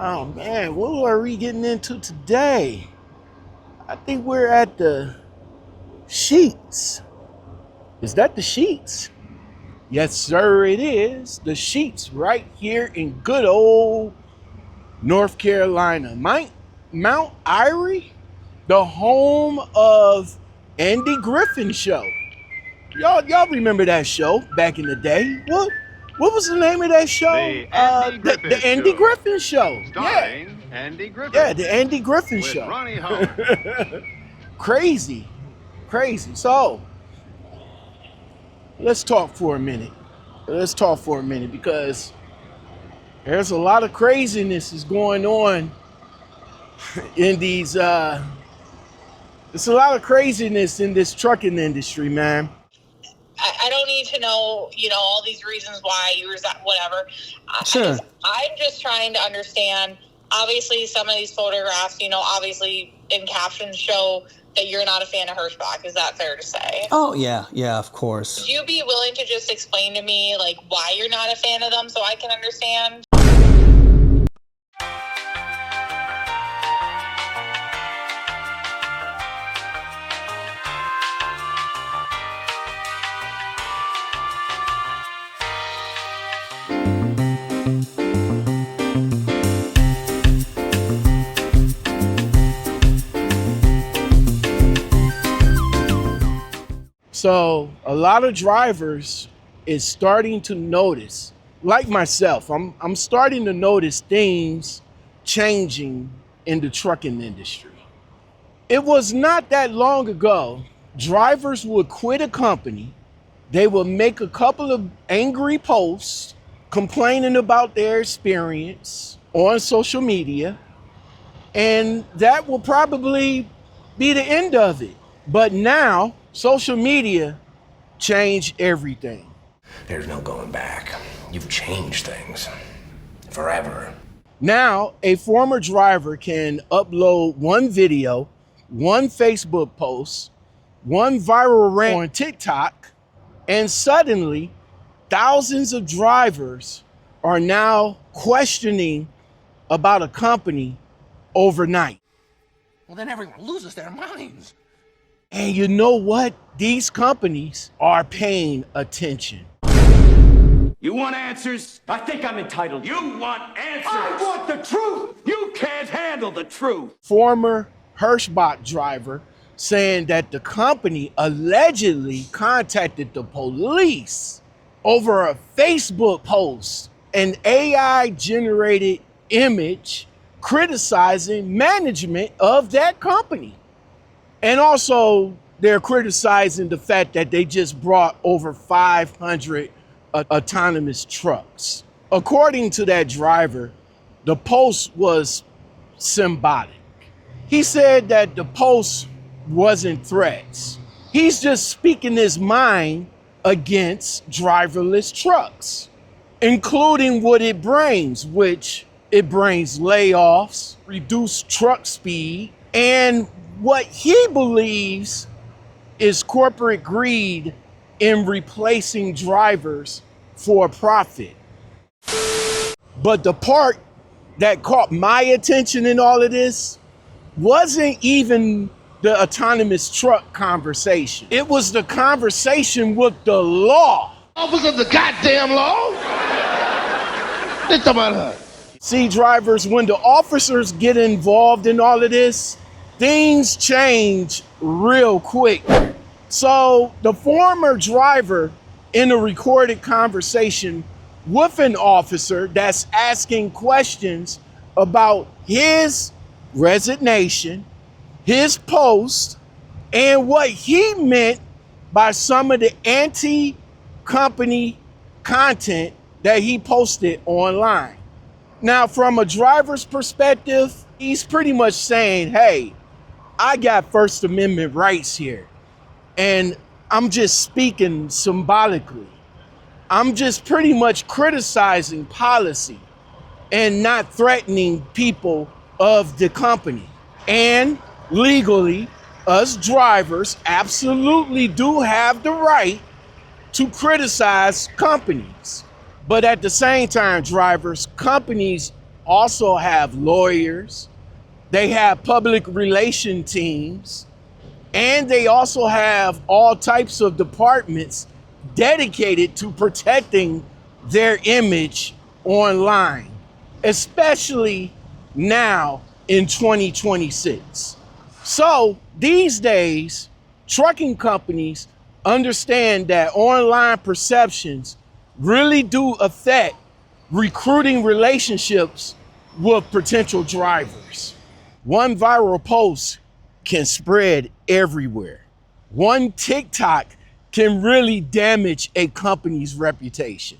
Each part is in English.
Oh man, what are we getting into today? I think we're at the Sheets. Is that the Sheets? Yes, sir, it is. The Sheets right here in good old North Carolina. Mount Airy, the home of Andy Griffin Show. Y'all remember that show back in the day? What was the name of that show? The Andy Griffin Show. Starring Andy Griffin. Yeah, the Andy Griffin with Show. Ronnie Home. Crazy. So, let's talk for a minute. Because there's a lot of craziness is going on in these, there's a lot of craziness in this trucking industry, man. I don't need to know, all these reasons why you resign, whatever. Sure. I'm just trying to understand. Obviously, some of these photographs, obviously in captions show that you're not a fan of Hirschbach. Is that fair to say? Oh, yeah, of course. Would you be willing to just explain to me, why you're not a fan of them so I can understand? So a lot of drivers is starting to notice, like myself, I'm starting to notice things changing in the trucking industry. It was not that long ago, drivers would quit a company, they would make a couple of angry posts complaining about their experience on social media, and that will probably be the end of it. But now, social media changed everything. There's no going back. You've changed things. Forever. Now, a former driver can upload one video, one Facebook post, one viral rant on TikTok, and suddenly thousands of drivers are now questioning about a company overnight. Well, then everyone loses their minds. And you know what? These companies are paying attention. You want answers? I think I'm entitled. You want answers? I want the truth! You can't handle the truth. Former Hirschbach driver saying that the company allegedly contacted the police over a Facebook post, an AI-generated image criticizing management of that company. And also, they're criticizing the fact that they just brought over 500 autonomous trucks. According to that driver, the post was symbolic. He said that the post wasn't threats. He's just speaking his mind against driverless trucks, including what it brings, which it brings layoffs, reduced truck speed, and what he believes is corporate greed in replacing drivers for profit. But the part that caught my attention in all of this wasn't even the autonomous truck conversation. It was the conversation with the law. Officer of the goddamn law? They talking about her. See, drivers, when the officers get involved in all of this, things change real quick. So the former driver in a recorded conversation with an officer that's asking questions about his resignation, his post, and what he meant by some of the anti-company content that he posted online. Now, from a driver's perspective, he's pretty much saying, hey, I got First Amendment rights here, and I'm just speaking symbolically. I'm just pretty much criticizing policy and not threatening people of the company. And legally, us drivers absolutely do have the right to criticize companies. But at the same time, drivers, companies also have lawyers, they have public relation teams, and they also have all types of departments dedicated to protecting their image online, especially now in 2026. So these days, trucking companies understand that online perceptions really do affect recruiting relationships with potential drivers. One viral post can spread everywhere. One TikTok can really damage a company's reputation.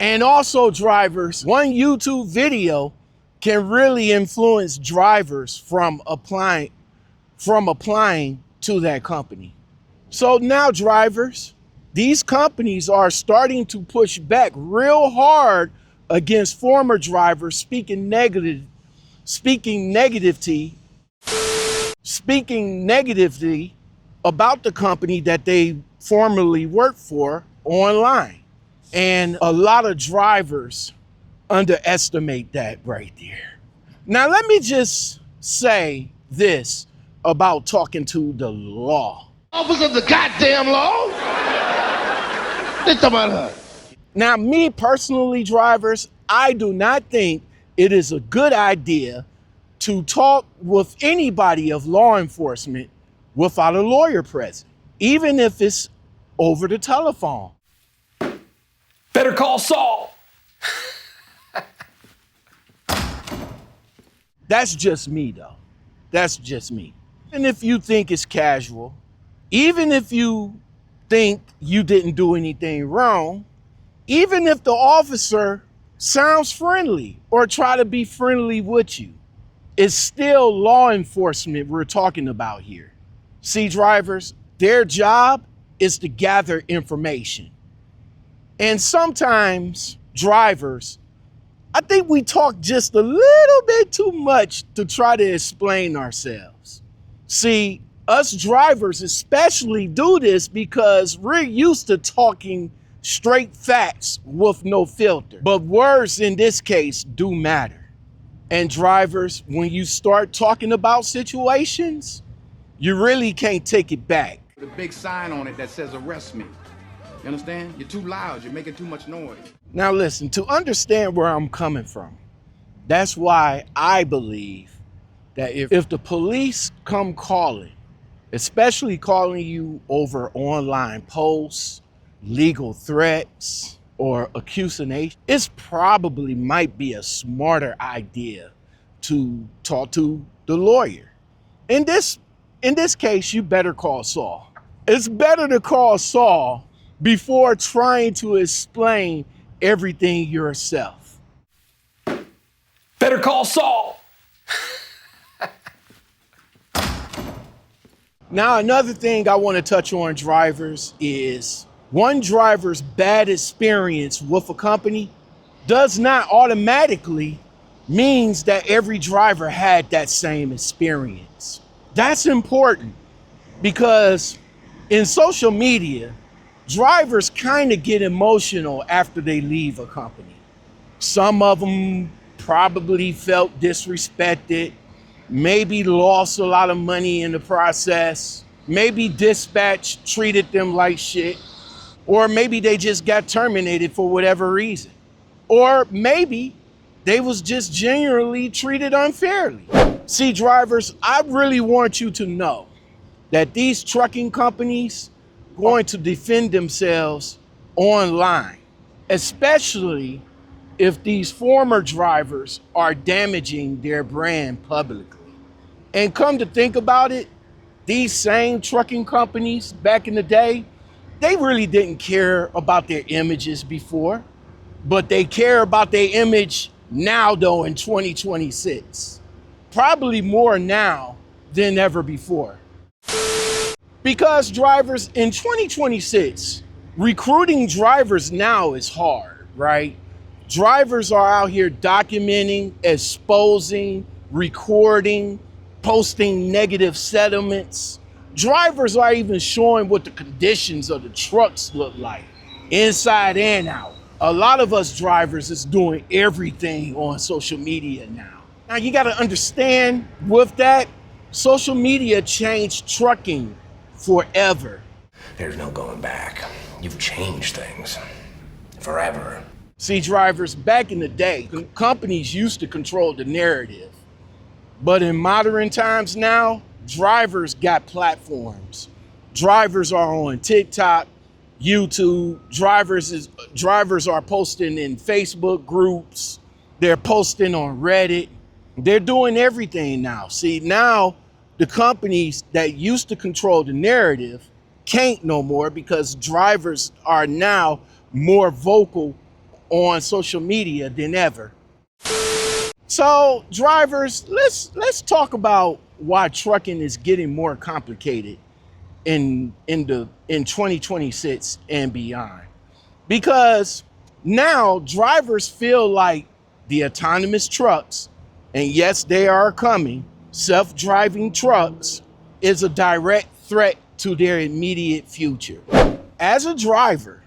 And also drivers, one YouTube video can really influence drivers from applying to that company. So now drivers, these companies are starting to push back real hard against former drivers speaking negatively about the company that they formerly worked for online. And a lot of drivers underestimate that right there. Now, let me just say this about talking to the law. Officer of the goddamn law? They talking about her. Now, me personally, drivers, I do not think it is a good idea to talk with anybody of law enforcement without a lawyer present, even if it's over the telephone. Better call Saul. That's just me, though. That's just me. And if you think it's casual, even if you think you didn't do anything wrong, even if the officer sounds friendly or try to be friendly with you, it's still law enforcement we're talking about here. See, drivers, their job is to gather information. And sometimes drivers, I think we talk just a little bit too much to try to explain ourselves. See, us drivers especially do this because we're used to talking straight facts with no filter. But words in this case do matter. And drivers, when you start talking about situations, you really can't take it back. The big sign on it that says arrest me. You understand? You're too loud, you're making too much noise. Now listen, to understand where I'm coming from, that's why I believe that if the police come calling, especially calling you over online posts, legal threats, or accusation, it probably might be a smarter idea to talk to the lawyer. In this case, you better call Saul. It's better to call Saul before trying to explain everything yourself. Better call Saul. Now, another thing I want to touch on, drivers, is one driver's bad experience with a company does not automatically means that every driver had that same experience. That's important because in social media, drivers kind of get emotional after they leave a company. Some of them probably felt disrespected, maybe lost a lot of money in the process, maybe dispatch treated them like shit, or maybe they just got terminated for whatever reason. Or maybe they was just genuinely treated unfairly. See, drivers, I really want you to know that these trucking companies are going to defend themselves online, especially if these former drivers are damaging their brand publicly. And come to think about it, these same trucking companies back in the day, they really didn't care about their images before, but they care about their image now though in 2026. Probably more now than ever before. Because drivers in 2026, recruiting drivers now is hard, right? Drivers are out here documenting, exposing, recording, posting negative settlements. Drivers are even showing what the conditions of the trucks look like, inside and out. a lot of us drivers is doing everything on social media now. Now you got to understand with that, social media changed trucking forever. There's no going back. You've changed things. Forever. See, drivers, back in the day, companies used to control the narrative. But in modern times now, drivers got platforms. Drivers are on TikTok, YouTube. Drivers are posting in Facebook groups. They're posting on Reddit. They're doing everything now. See, now the companies that used to control the narrative can't no more because drivers are now more vocal on social media than ever. So drivers, let's talk about why trucking is getting more complicated in 2026 and beyond. Because now drivers feel like the autonomous trucks, and yes, they are coming, self-driving trucks is a direct threat to their immediate future. As a driver,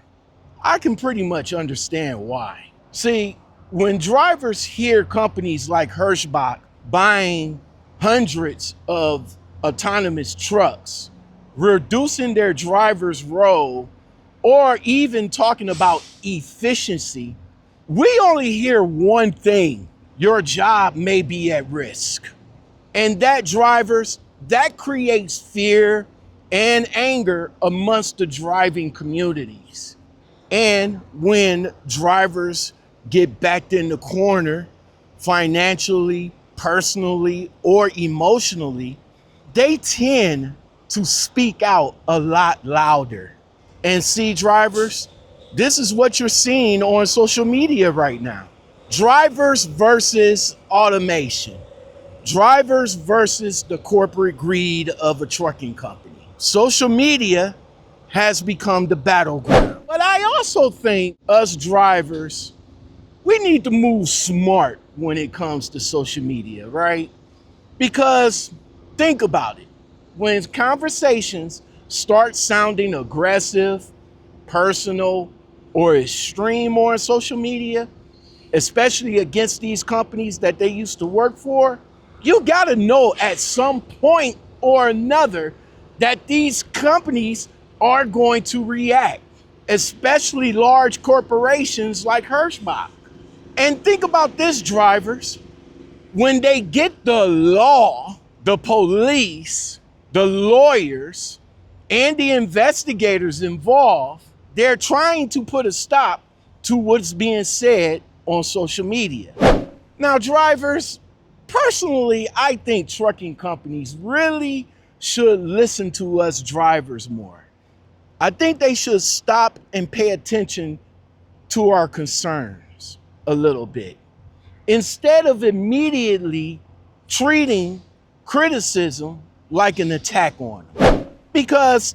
I can pretty much understand why. See, when drivers hear companies like Hirschbach buying hundreds of autonomous trucks, reducing their driver's role, or even talking about efficiency, we only hear one thing: your job may be at risk. And that, drivers, that creates fear and anger amongst the driving communities. And when drivers get backed in the corner financially, personally, or emotionally, they tend to speak out a lot louder. And see, drivers, this is what you're seeing on social media right now. Drivers versus automation. Drivers versus the corporate greed of a trucking company. Social media has become the battleground. But I also think us drivers, we need to move smart when it comes to social media, right? Because think about it. When conversations start sounding aggressive, personal, or extreme on social media, especially against these companies that they used to work for, you gotta know at some point or another that these companies are going to react, especially large corporations like Hirschbach. And think about this, drivers. When they get the law, the police, the lawyers, and the investigators involved, they're trying to put a stop to what's being said on social media. Now, drivers, personally, I think trucking companies really should listen to us drivers more. I think they should stop and pay attention to our concerns a little bit, instead of immediately treating criticism like an attack on them. Because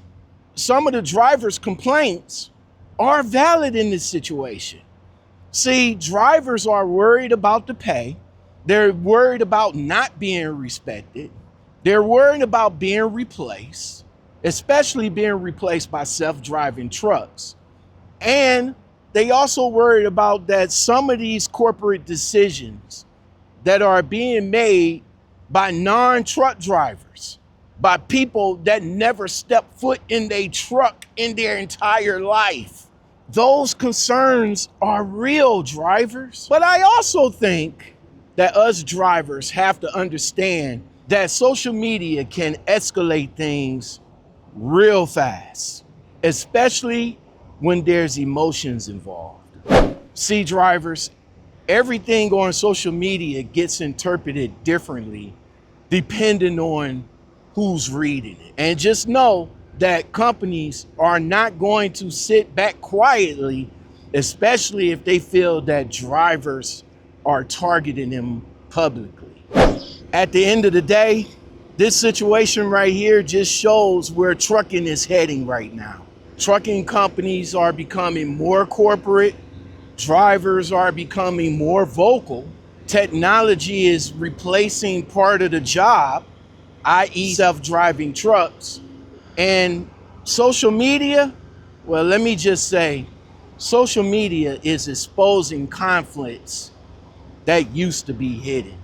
some of the drivers' complaints are valid in this situation. See, drivers are worried about the pay. They're worried about not being respected. They're worried about being replaced, especially being replaced by self-driving trucks. And they also worried about that some of these corporate decisions that are being made by non-truck drivers, by people that never stepped foot in a truck in their entire life. Those concerns are real, drivers. But I also think that us drivers have to understand that social media can escalate things real fast, especially when there's emotions involved. See, drivers, everything on social media gets interpreted differently depending on who's reading it. And just know that companies are not going to sit back quietly, especially if they feel that drivers are targeting them publicly. At the end of the day, this situation right here just shows where trucking is heading right now. Trucking companies are becoming more corporate. Drivers are becoming more vocal. Technology is replacing part of the job, i.e. self-driving trucks. And social media, well, let me just say, Social media is exposing conflicts that used to be hidden.